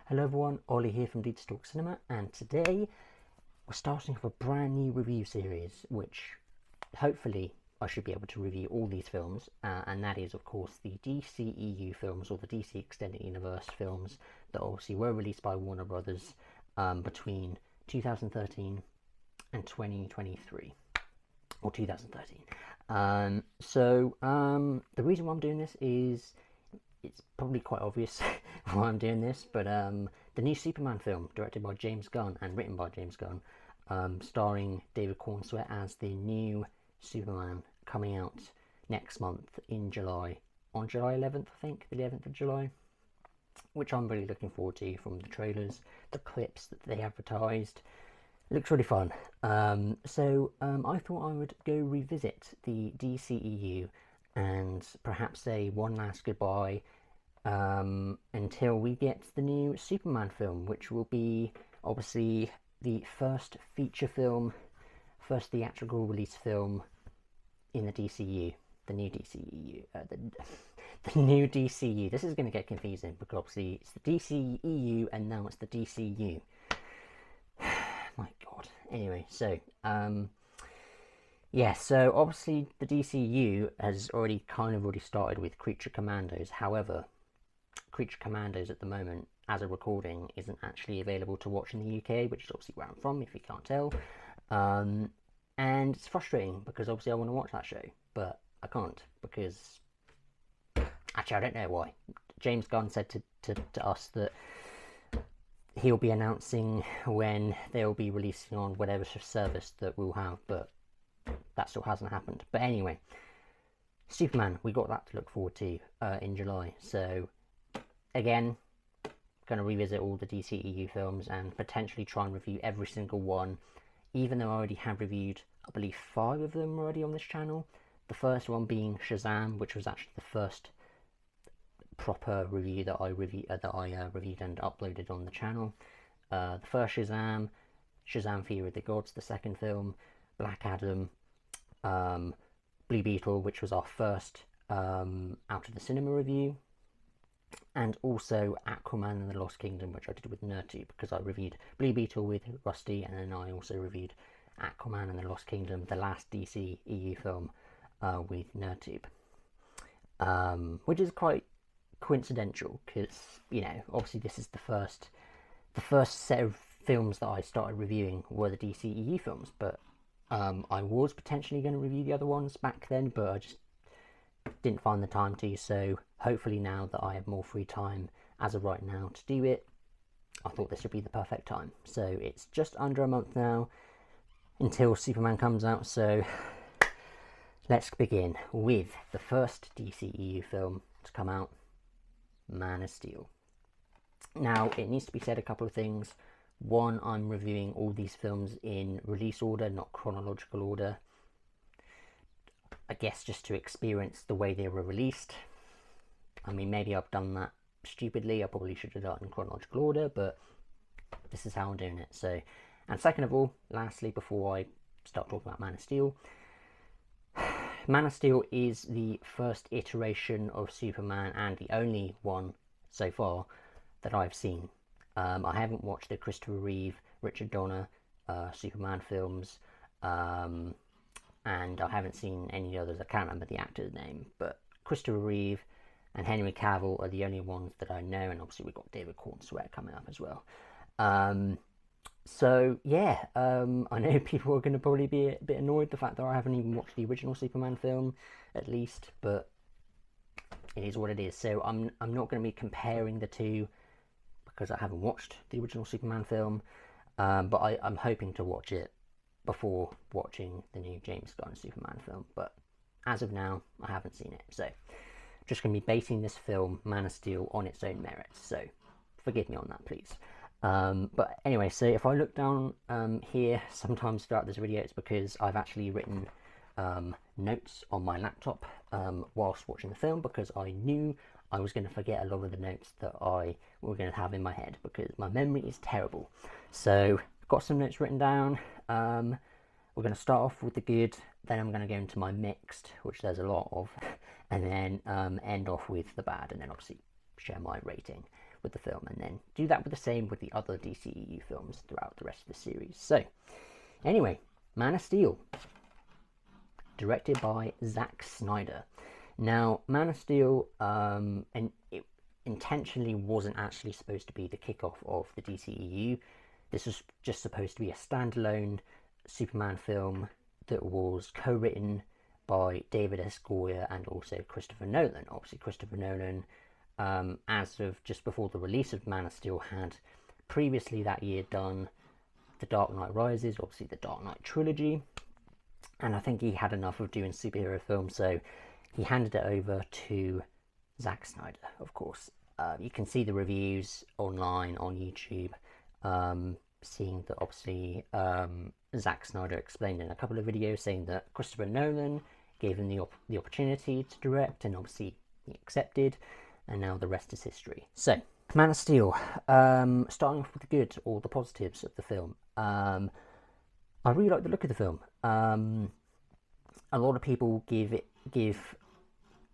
Hello everyone, Ollie here from 𝔽𝕚𝕟𝕚 and today we're starting off a brand new review series which hopefully I should be able to review all these films, and that is of course the DCEU films, or the DC Extended Universe films that obviously were released by Warner Brothers between 2013 and 2023, or 2013. The reason why I'm doing this is, it's probably quite obvious why I'm doing this, but the new Superman film, directed by James Gunn and written by James Gunn, starring David Corenswet as the new Superman, coming out next month in July, on July 11th, I think, the 11th of July, which I'm really looking forward to. From the trailers, the clips that they advertised, it looks really fun. I thought I would go revisit the DCEU and perhaps say one last goodbye until we get the new Superman film, which will be obviously the first feature film, first theatrical release film in the DCU, the new DCEU, the new DCU. This is going to get confusing because obviously it's the DCEU and now it's the DCU. My God. Anyway, so yeah, so obviously the DCU has already started with Creature Commandos. However, Creature Commandos at the moment, as a recording, isn't actually available to watch in the UK, which is obviously where I'm from, if you can't tell. And it's frustrating because obviously I want to watch that show, but I can't because, actually I don't know why. James Gunn said to us that he'll be announcing when they'll be releasing on whatever service that we'll have, but that still hasn't happened. But anyway, Superman, we got that to look forward to in July. So again, going to revisit all the DCEU films and potentially try and review every single one, even though I already have reviewed, I believe, 5 of them already on this channel. The first one being Shazam, which was actually the first proper review that I reviewed and uploaded on the channel. The first Shazam, Shazam Fear of the Gods, the second film, Black Adam, Blue Beetle, which was our first out of the cinema review, and also Aquaman and the Lost Kingdom, which I did with ℚ𝕚𝕚, because I reviewed Blue Beetle with Rusty, and then I also reviewed Aquaman and the Lost Kingdom, the last DC EU film, with ℚ𝕚𝕚, which is quite coincidental because, you know, obviously this is the first set of films that I started reviewing were the DCEU films, but I was potentially going to review the other ones back then, but I just didn't find the time to. So hopefully now that I have more free time as of right now to do it, I thought this would be the perfect time. So it's just under a month now until Superman comes out, so let's begin with the first DCEU film to come out, Man of Steel. Now, it needs to be said a couple of things. One, I'm reviewing all these films in release order, not chronological order. I guess just to experience the way they were released. I mean, maybe I've done that stupidly. I probably should have done it in chronological order, but this is how I'm doing it. So, and second of all, lastly, before I start talking about Man of Steel, Man of Steel is the first iteration of Superman and the only one so far that I've seen. I haven't watched the Christopher Reeve, Richard Donner Superman films, and I haven't seen any others. I can't remember the actor's name, but Christopher Reeve and Henry Cavill are the only ones that I know, and obviously we've got David Corenswet coming up as well. So yeah, I know people are going to probably be a bit annoyed the fact that I haven't even watched the original Superman film, at least, but it is what it is. So I'm not going to be comparing the two because I haven't watched the original Superman film, but I'm hoping to watch it before watching the new James Gunn Superman film. But as of now, I haven't seen it, so just going to be basing this film, Man of Steel, on its own merits. So forgive me on that, please. But anyway, so if I look down here sometimes throughout this video, it's because I've actually written notes on my laptop whilst watching the film, because I knew I was going to forget a lot of the notes that I were going to have in my head because my memory is terrible. So I've got some notes written down. We're going to start off with the good, then I'm going to go into my mixed, which there's a lot of, and then end off with the bad, and then obviously share my rating, with the film, and then do that with the same with the other DCEU films throughout the rest of the series. So, anyway, Man of Steel, directed by Zack Snyder. Now, Man of Steel, and it intentionally wasn't actually supposed to be the kickoff of the DCEU. This was just supposed to be a standalone Superman film that was co-written by David S. Goyer and also Christopher Nolan. Obviously, Christopher Nolan, as of just before the release of Man of Steel, had previously that year done The Dark Knight Rises, obviously the Dark Knight trilogy, and I think he had enough of doing superhero films, so he handed it over to Zack Snyder, of course. You can see the reviews online on YouTube, seeing that obviously Zack Snyder explained in a couple of videos, saying that Christopher Nolan gave him the opportunity to direct, and obviously he accepted, and now the rest is history. So, Man of Steel, starting off with the good, or the positives of the film. I really like the look of the film. A lot of people give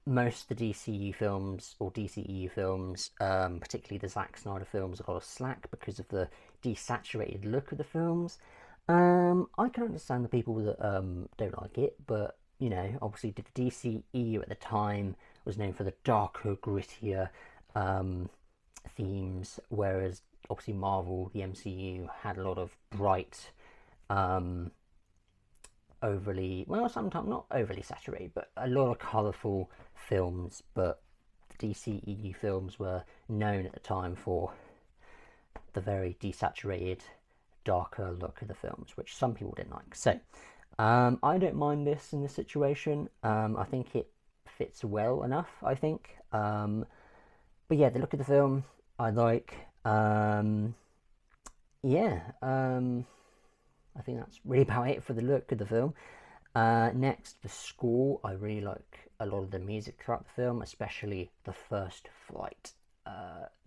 most of the DCU films, or DCEU films, particularly the Zack Snyder films, a lot of slack because of the desaturated look of the films. I can understand the people that don't like it, but, you know, obviously the DCEU at the time was known for the darker, grittier themes, whereas obviously Marvel, the MCU, had a lot of bright, overly, well, sometimes not overly saturated, but a lot of colourful films. But the DCEU films were known at the time for the very desaturated, darker look of the films, which some people didn't like. So I don't mind this in this situation. I think it fits well enough, I think. But yeah, the look of the film I like. I think that's really about it for the look of the film. Next, the score. I really like a lot of the music throughout the film, especially the first flight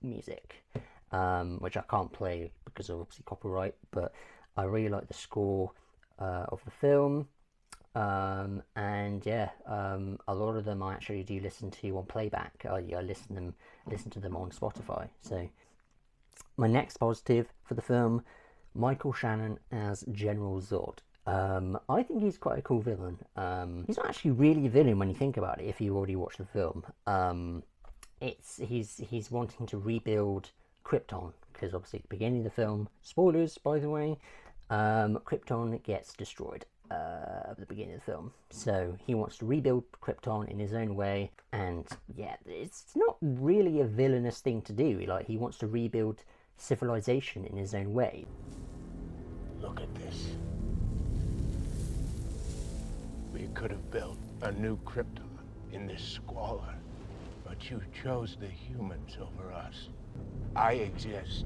music, which I can't play because of obviously copyright, but I really like the score of the film. And yeah, a lot of them I actually do listen to on playback. I listen to them on Spotify. So my next positive for the film, Michael Shannon as General Zod. I think he's quite a cool villain. He's not actually really a villain when you think about it, if you already watched the film. He's wanting to rebuild Krypton, because obviously at the beginning of the film, spoilers by the way, Krypton gets destroyed at the beginning of the film. So he wants to rebuild Krypton in his own way, and yeah, it's not really a villainous thing to do. Like, he wants to rebuild civilization in his own way. Look at this. We could have built a new Krypton in this squalor, but you chose the humans over us. I exist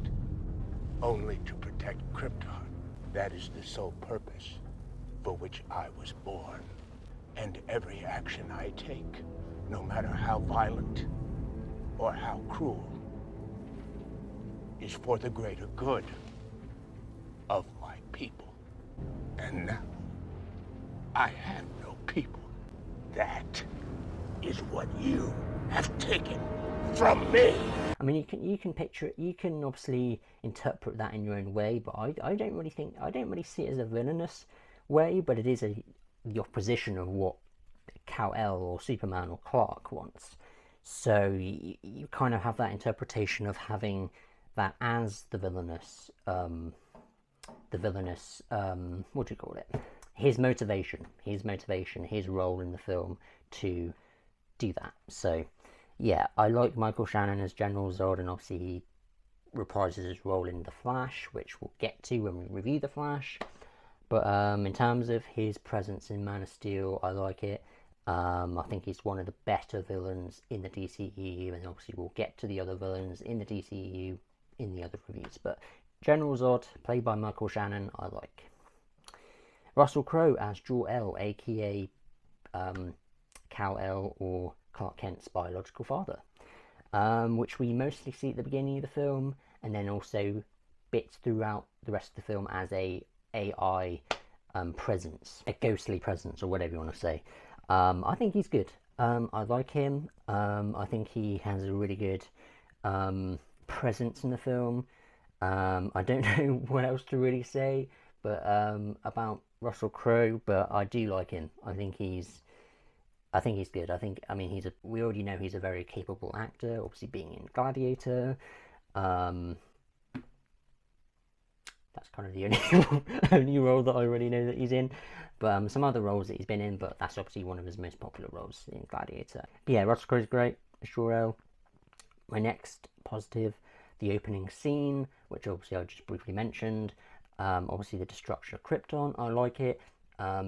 only to protect Krypton. That is the sole purpose for which I was born. And every action I take, no matter how violent or how cruel, is for the greater good of my people. And now, I have no people. That is what you have taken from me. I mean, you can picture it, you can obviously interpret that in your own way, but I don't really see it as a villainous way, but it is the opposition of what Kal-El or Superman or Clark wants. So you kind of have that interpretation of having that as the villainous, what do you call it? His motivation, his role in the film to do that. So yeah, I like Michael Shannon as General Zod, and obviously he reprises his role in The Flash, which we'll get to when we review The Flash. But in terms of his presence in Man of Steel, I like it. I think he's one of the better villains in the DCEU, and obviously we'll get to the other villains in the DCEU in the other reviews. But General Zod, played by Michael Shannon, I like. Russell Crowe as Jor-El, aka Kal-El, or Clark Kent's biological father, which we mostly see at the beginning of the film, and then also bits throughout the rest of the film as a AI presence, a ghostly presence, or whatever you want to say. I think he's good. I like him. I think he has a really good presence in the film. I don't know what else to really say, but about Russell Crowe, but I do like him. I think he's good. I mean, we already know he's a very capable actor, obviously being in Gladiator. That's kind of the only role that I already know that he's in. But some other roles that he's been in, but that's obviously one of his most popular roles in Gladiator. But yeah, Russell Crowe's great. 𝕬𝕚𝕟𝕒. My next positive, the opening scene, which obviously I just briefly mentioned. Obviously the destruction of Krypton, I like it.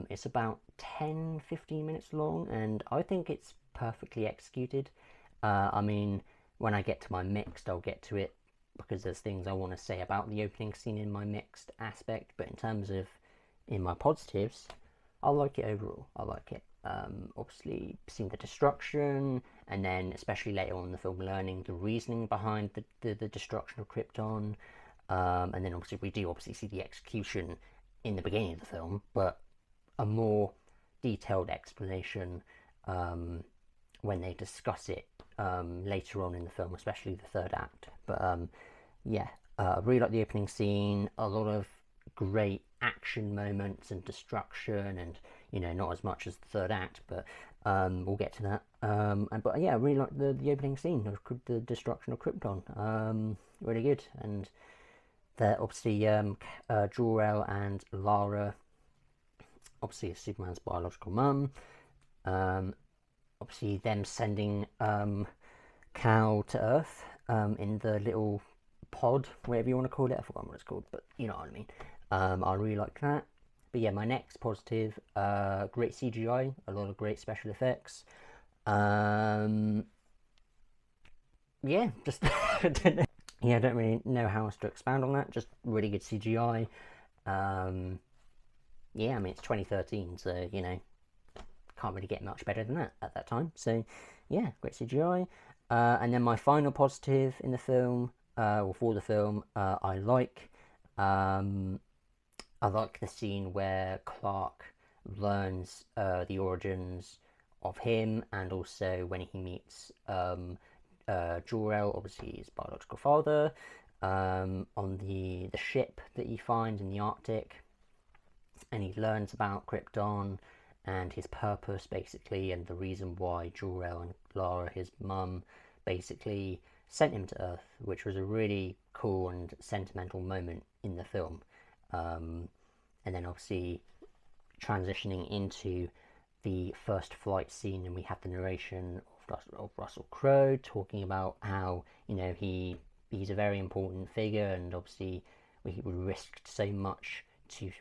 It's about 10-15 minutes long, and I think it's perfectly executed. I mean, when I get to my mixed, I'll get to it, because there's things I want to say about the opening scene in my mixed aspect, but in terms of in my positives, I like it overall. I like it. Obviously seeing the destruction, and then especially later on in the film learning the reasoning behind the destruction of Krypton, and then obviously we do see the execution in the beginning of the film, but a more detailed explanation when they discuss it later on in the film, especially the third act. But yeah, I really like the opening scene. A lot of great action moments and destruction, and not as much as the third act, but we'll get to that. But yeah, I really like the opening scene of the destruction of Krypton. Really good. And they're obviously Jor-El and Lara, obviously is Superman's biological mum. Obviously them sending Kal to Earth in the little pod, whatever you want to call it. I forgot what it's called, but you know what I mean. I really like that. But yeah, my next positive, great CGI, a lot of great special effects. Yeah, just I don't really know how else to expand on that. Just really good CGI. Yeah, I mean, it's 2013, so can't really get much better than that at that time. So yeah, great CGI. And then my final positive in the film, or for the film, I like the scene where Clark learns the origins of him, and also when he meets Jor-El, obviously his biological father, on the ship that he finds in the Arctic, and he learns about Krypton and his purpose, basically, and the reason why Jor-El and Lara, his mum, basically sent him to Earth, which was a really cool and sentimental moment in the film. And then obviously transitioning into the first flight scene, and we have the narration of Russell Crowe talking about how he's a very important figure, and obviously he risked so much to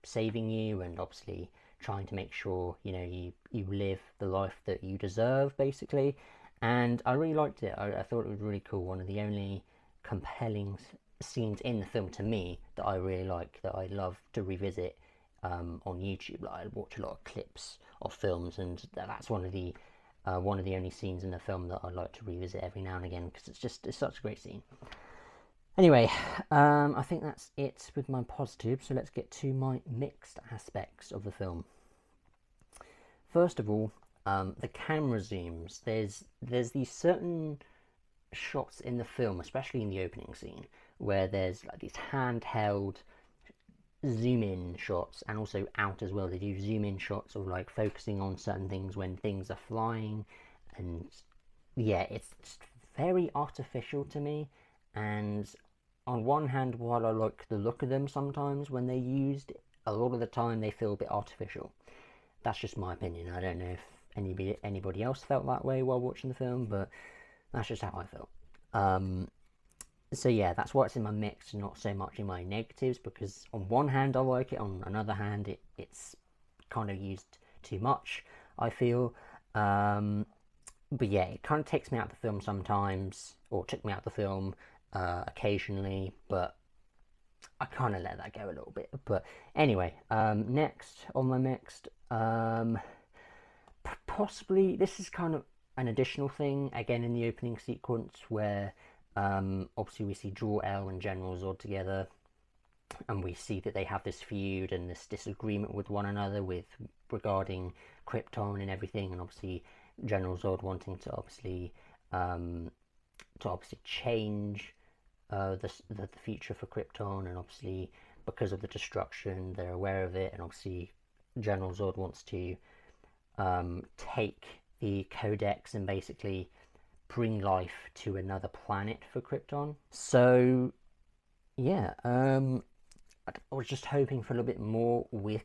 saving you, and obviously trying to make sure you live the life that you deserve, basically. And I really liked it. I thought it was really cool. One of the only compelling scenes in the film to me that I really like, that I love to revisit on YouTube. Like, I watch a lot of clips of films, and that's one of the only scenes in the film that I like to revisit every now and again, because it's such a great scene. Anyway, I think that's it with my positives, so let's get to my mixed aspects of the film. First of all, the camera zooms. There's these certain shots in the film, especially in the opening scene, where there's like these handheld zoom in shots, and also out as well. They do zoom in shots of like focusing on certain things when things are flying, and yeah, it's just very artificial to me. And on one hand, while I like the look of them sometimes when they're used, a lot of the time they feel a bit artificial. That's just my opinion. I don't know if anybody else felt that way while watching the film, but that's just how I felt. So yeah, that's why it's in my mix, not so much in my negatives, because on one hand I like it, on another hand it's kind of used too much, I feel. But yeah, it kind of takes me out of the film sometimes, or took me out of the film occasionally, but I kind of let that go a little bit. But anyway, next on my mixed, possibly this is kind of an additional thing again in the opening sequence, where obviously we see Jor-El and General Zod together, and we see that they have this feud and this disagreement with one another regarding Krypton and everything, and obviously General Zod wanting to obviously to obviously change the future for Krypton, and obviously because of the destruction, they're aware of it, and obviously General Zod wants to take the Codex and basically bring life to another planet for Krypton. So yeah, I was just hoping for a little bit more with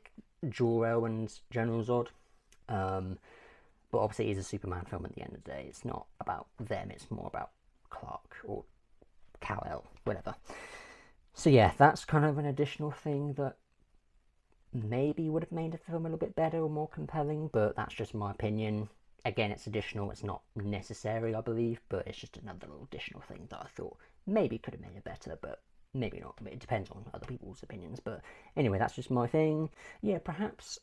Jor-El and General Zod. But obviously it is a Superman film at the end of the day. It's not about them, it's more about Clark or Kal-El, whatever. So yeah, that's kind of an additional thing that maybe would have made the film a little bit better or more compelling, but that's just my opinion. Again, it's additional, it's not necessary, I believe, but it's just another little additional thing that I thought maybe could have made it better, but maybe not. It depends on other people's opinions. But anyway, that's just my thing. Yeah, perhaps,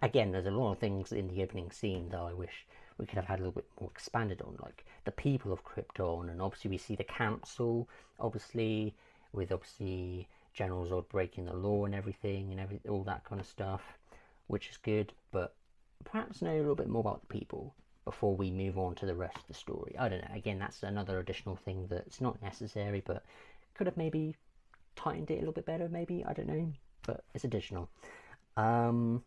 again, there's a lot of things in the opening scene that I wish we could have had a little bit more expanded on, like the people of Krypton, and obviously we see the council, obviously, with obviously General Zod breaking the law and everything, and all that kind of stuff, which is good, but perhaps know a little bit more about the people before we move on to the rest of the story. I don't know, again, that's another additional thing that's not necessary, but could have maybe tightened it a little bit better, maybe, I don't know, but it's additional. And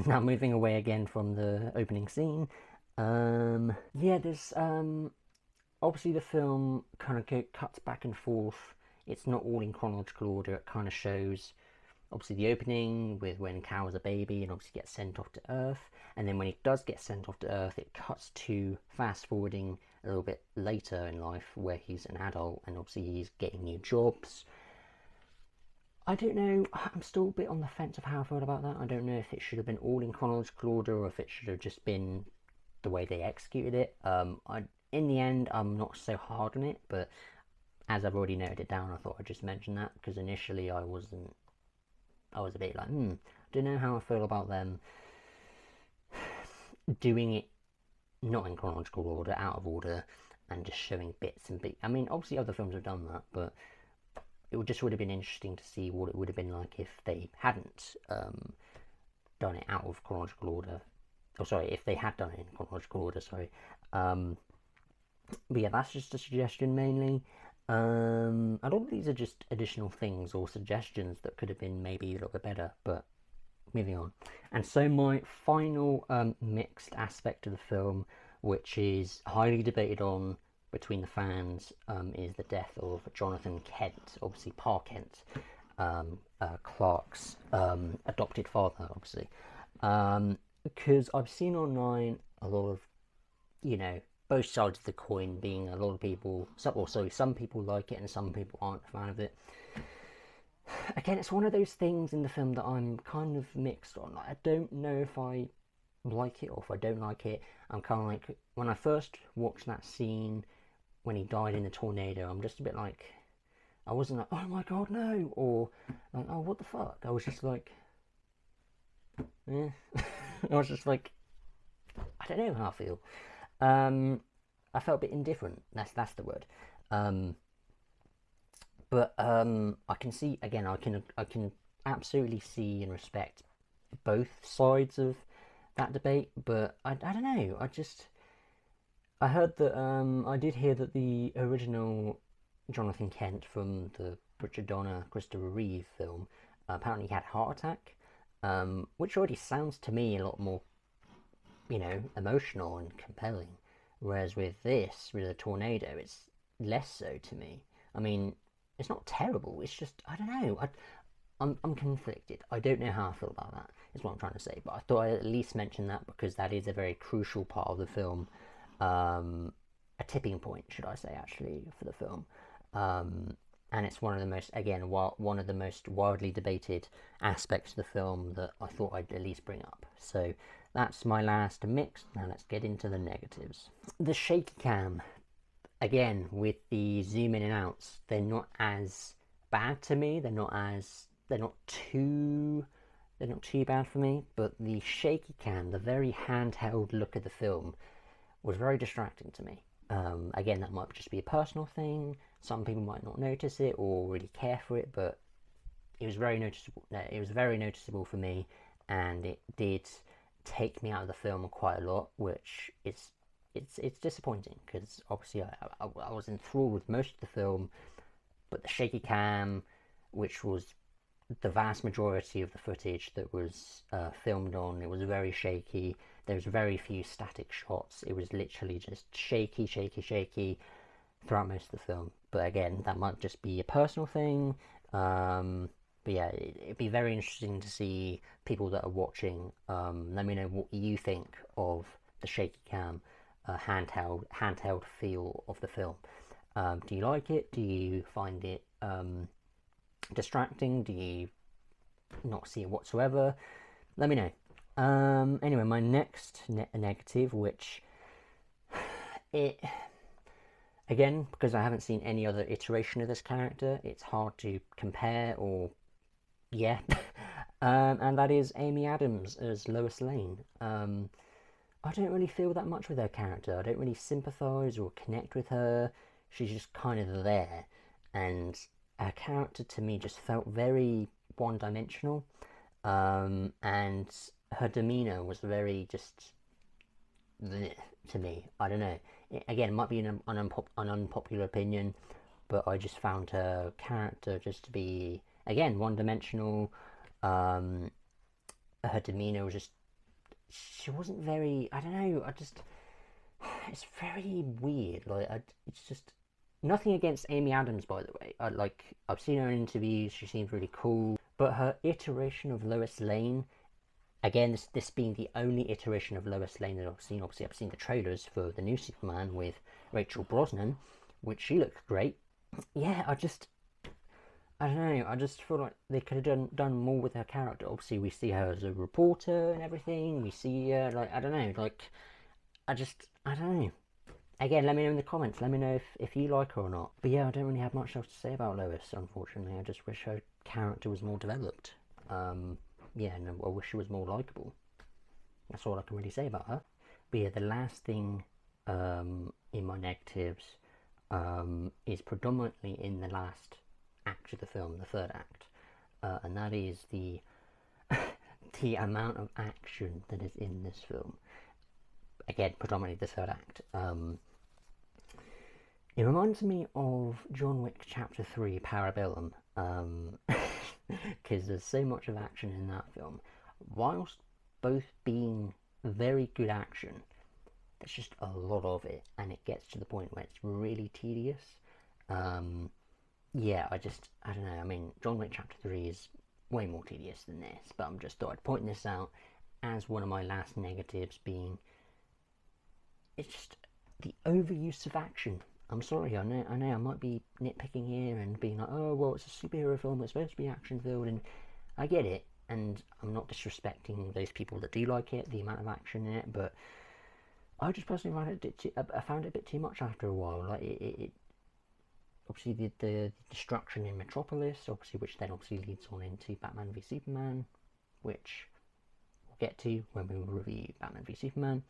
now moving away again from the opening scene, yeah, there's obviously the film kind of cuts back and forth. It's not all in chronological order. It kind of shows obviously the opening with when Kal was a baby and obviously gets sent off to Earth, and then when he does get sent off to Earth, it cuts to fast forwarding a little bit later in life where he's an adult and obviously he's getting new jobs. I don't know, I'm still a bit on the fence of how I felt about that. I don't know if it should have been all in chronological order or if it should have just been the way they executed it. In the end, I'm not so hard on it, but as I've already noted it down, I thought I'd just mention that, because initially I was a bit like, I don't know how I feel about them doing it not in chronological order, out of order, and just showing bits and bits. I mean, obviously other films have done that, but it would have been interesting to see what it would have been like if they hadn't done it out of chronological order. Oh, sorry, if they had done it in chronological order, sorry. But yeah, that's just a suggestion mainly. A lot of these are just additional things or suggestions that could have been maybe a little bit better, but moving on. And so my final mixed aspect of the film, which is highly debated on between the fans, is the death of Jonathan Kent, obviously Pa Kent, Clark's adopted father, obviously. Because I've seen online a lot of, both sides of the coin, being a lot of people, some people like it and some people aren't a fan of it. Again, it's one of those things in the film that I'm kind of mixed on. Like, I don't know if I like it or if I don't like it. I'm kind of like, when I first watched that scene when he died in the tornado, I'm just a bit like, I wasn't like, oh my god, no, or like, oh, what the fuck. I was just like, I was just like, I don't know how I feel. I felt a bit indifferent. That's the word. But I can see, again, I can absolutely see and respect both sides of that debate. But I don't know. I heard that I did hear that the original Jonathan Kent from the Richard Donner, Christopher Reeve film apparently had a heart attack, which already sounds to me a lot more, emotional and compelling. Whereas with the tornado, it's less so to me. I mean, it's not terrible. It's just, I don't know. I'm conflicted. I don't know how I feel about that, is what I'm trying to say. But I thought I'd at least mention that because that is a very crucial part of the film. A tipping point, should I say, actually, for the film. And it's one of the most widely debated aspects of the film that I thought I'd at least bring up. So that's my last mix. Now let's get into the negatives. The shaky cam, again, with the zoom in and outs, they're not as bad to me. They're not too bad for me. But the shaky cam, the very handheld look of the film, was very distracting to me. Again, that might just be a personal thing. Some people might not notice it or really care for it, but it was very noticeable. It was very noticeable for me, and it did take me out of the film quite a lot, which is it's disappointing because obviously I was enthralled with most of the film, but the shaky cam, which was the vast majority of the footage that was filmed on, it was very shaky. There was very few static shots. It was literally just shaky, shaky, shaky throughout most of the film. But again, that might just be a personal thing. But yeah, it'd be very interesting to see people that are watching. Let me know what you think of the shaky cam, handheld feel of the film. Do you like it? Do you find it distracting? Do you not see it whatsoever? Let me know. Anyway, my next negative, which again, because I haven't seen any other iteration of this character, it's hard to compare or yeah. And that is Amy Adams as Lois Lane. I don't really feel that much with her character. I don't really sympathise or connect with her. She's just kind of there, and her character to me just felt very one-dimensional, and her demeanour was very just bleh to me. I don't know. Again, it might be an unpopular opinion, but I just found her character just to be, again, one-dimensional. Her demeanour was just, she wasn't very, I don't know, it's very weird. Like, it's just nothing against Amy Adams, by the way. I've seen her in interviews. She seems really cool, but her iteration of Lois Lane, again, this being the only iteration of Lois Lane that I've seen. Obviously, I've seen the trailers for the new Superman with Rachel Brosnan, which she looks great. Yeah, I don't know. I just feel like they could have done more with her character. Obviously, we see her as a reporter and everything. We see like, I don't know. Like, I don't know. Again, let me know in the comments. Let me know if you like her or not. But yeah, I don't really have much else to say about Lois, unfortunately. I just wish her character was more developed. Yeah, and I wish she was more likable. That's all I can really say about her. But yeah, the last thing in my negatives is predominantly in the last act of the film, the third act, and that is the the amount of action that is in this film. Again, predominantly the third act. It reminds me of John Wick Chapter 3, Parabellum, because there's so much of action in that film. Whilst both being very good action, there's just a lot of it, and it gets to the point where it's really tedious. Yeah, I don't know. I mean, John Wick Chapter 3 is way more tedious than this, but I'm just thought I'd point this out as one of my last negatives, being it's just the overuse of action. I'm sorry, I know I might be nitpicking here and being like, oh, well, it's a superhero film, it's supposed to be action-filled, and I get it, and I'm not disrespecting those people that do like it, the amount of action in it, but I just personally found it a bit too much after a while. Like, it obviously the destruction in Metropolis, obviously, which then obviously leads on into Batman v Superman, which we'll get to when we review Batman v Superman.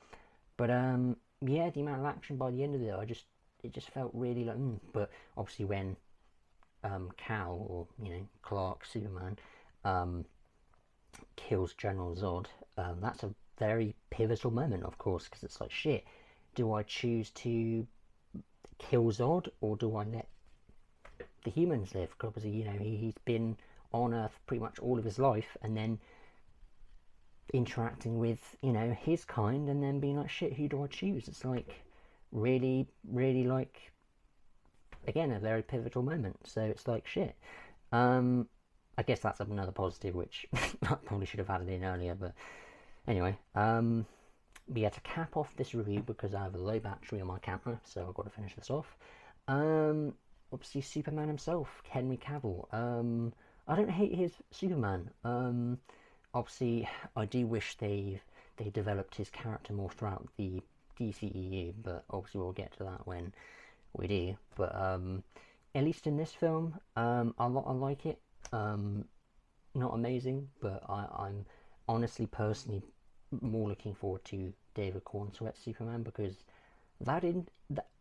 But yeah, the amount of action by the end of it, it just felt really like. But obviously, when Kal, or Clark, Superman, kills General Zod, that's a very pivotal moment, of course, because it's like, shit, do I choose to kill Zod, or do I let the humans live? Because obviously, he's been on Earth pretty much all of his life, and then interacting with his kind, and then being like, shit, who do I choose? It's like really, really, like, again, a very pivotal moment. So it's like, shit. I guess that's another positive, which I probably should have added in earlier, but anyway. But yeah, to cap off this review, because I have a low battery on my camera, so I've got to finish this off. Obviously, Superman himself, Henry Cavill. I don't hate his Superman. Obviously, I do wish they developed his character more throughout the DCEU, but obviously we'll get to that when we do. But at least in this film, I like it. Not amazing, but I'm honestly, personally, more looking forward to David Cornsweet's Superman, because that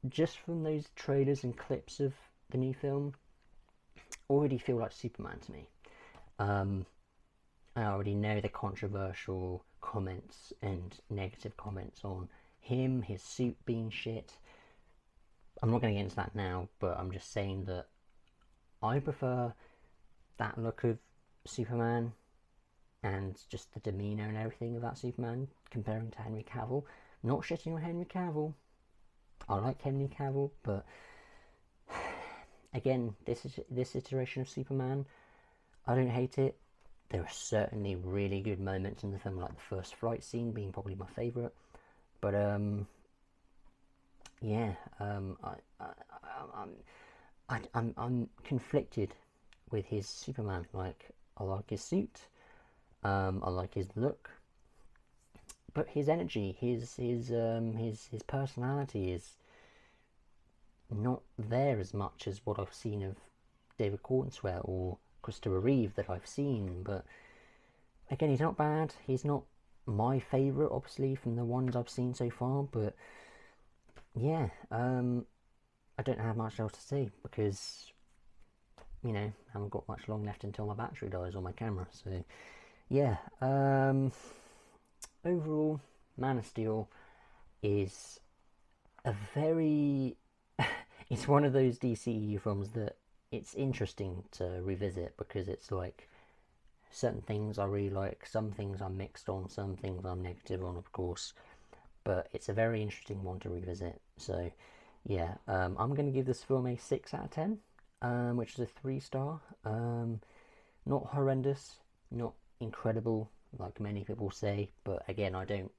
just from those trailers and clips of the new film already feel like Superman to me. I already know the controversial comments and negative comments on him, his suit being shit. I'm not going to get into that now, but I'm just saying that I prefer that look of Superman and just the demeanour and everything of that Superman comparing to Henry Cavill. Not shitting on Henry Cavill. I like Henry Cavill, but again, this iteration of Superman, I don't hate it. There are certainly really good moments in the film, like the first flight scene being probably my favourite. But yeah, I'm conflicted with his Superman. Like, I like his suit, I like his look, but his energy, his personality is not there as much as what I've seen of David Cornswear or Christopher Reeve that I've seen. But again, he's not bad. He's not my favourite, obviously, from the ones I've seen so far. But yeah, I don't have much else to say because, you know, I haven't got much long left until my battery dies on my camera. So yeah, overall, Man of Steel is a very it's one of those DCEU films that it's interesting to revisit, because it's like certain things I really like, some things I'm mixed on, some things I'm negative on, of course, but it's a very interesting one to revisit. So yeah, I'm going to give this film a 6 out of 10, which is a 3-star. Not horrendous, not incredible like many people say, but again, I don't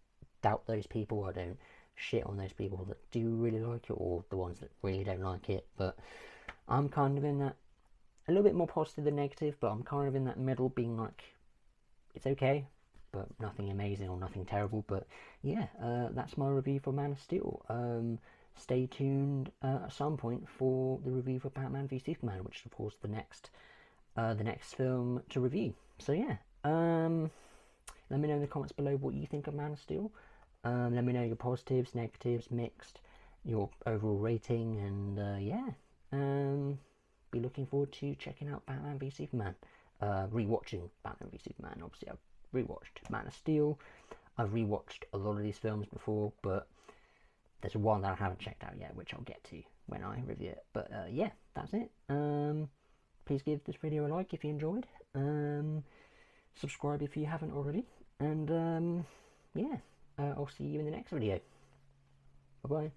doubt those people. I don't shit on those people that do really like it, or the ones that really don't like it. But I'm kind of in that, a little bit more positive than negative, but I'm kind of in that middle, being like, it's okay, but nothing amazing or nothing terrible. But yeah, that's my review for Man of Steel. Stay tuned at some point for the review for Batman v Superman, which is of course the next film to review. So yeah, let me know in the comments below what you think of Man of Steel. Let me know your positives, negatives, mixed, your overall rating, and yeah, be looking forward to checking out Batman v Superman, rewatching Batman v Superman. Obviously, I've rewatched Man of Steel. I've rewatched a lot of these films before, but there's one that I haven't checked out yet, which I'll get to when I review it. But yeah, that's it. Please give this video a like if you enjoyed. Subscribe if you haven't already. And yeah, I'll see you in the next video. Bye bye.